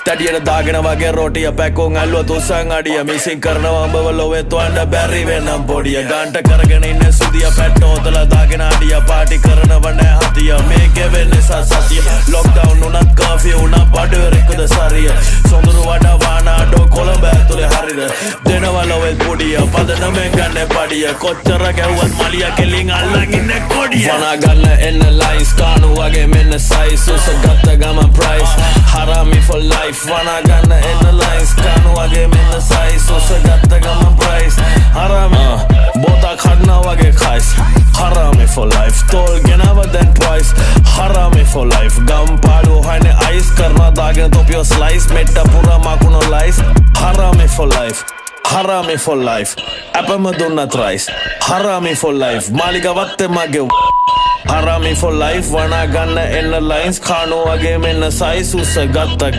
තැඩියට දාගෙන වගේ රෝටිය පැකෝන් ඇල්ලුව තුස්සන් අඩිය මිසින් කරනවා උඹව ලොවේ තුවන්ඩ බැරි වෙනම් පොඩිය ගන්ට කරගෙන ඉන්න සුදිය පැට්ටෝතල දාගෙන අඩිය පාටි කරනව නෑ හතිය මේකෙ වෙන්නේ සතිය ලොක්ඩවුන් උනත් කාෆිය උනා බඩවරෙක්කද සරිය සොඳුරු වඩා වානාඩෝ කොළඹ ඇතුලේ හරිද දෙනවා ලොවෙත් පොඩිය පදනමෙන් ගන්න පඩිය කොච්චර ගැව්වත් මලිය කෙලින් අල්ලන් ඉන්න කොඩිය වනා ගන්න එන්න ලයිස් කානු වගේ මෙන්න සයිස් උස ගත්ත ගම ප්‍රයිස් හරාමි for life වනා ගන්න එන්න ලයිස් කානු වගේ මෙන්න සයිස් උස ගත්ත ගම ප්‍රයිස් හරාමි බෝතා කඩනා වගේ කයිස් හරාමි for life තෝල් ගෙනව දැන් twice හරාමි for life ගම් පාඩු හයිනේ අයිස් කරනා දාගෙන තොපියෝ ස්ලයිස් මෙට්ට පුරා මකුණෝ ලයිස් හරාමි for life Harami for life Apama dunnat rice Harami for life Malika watte mage Harami for life Wana ganna enna lines Khano age menna size Usa gatta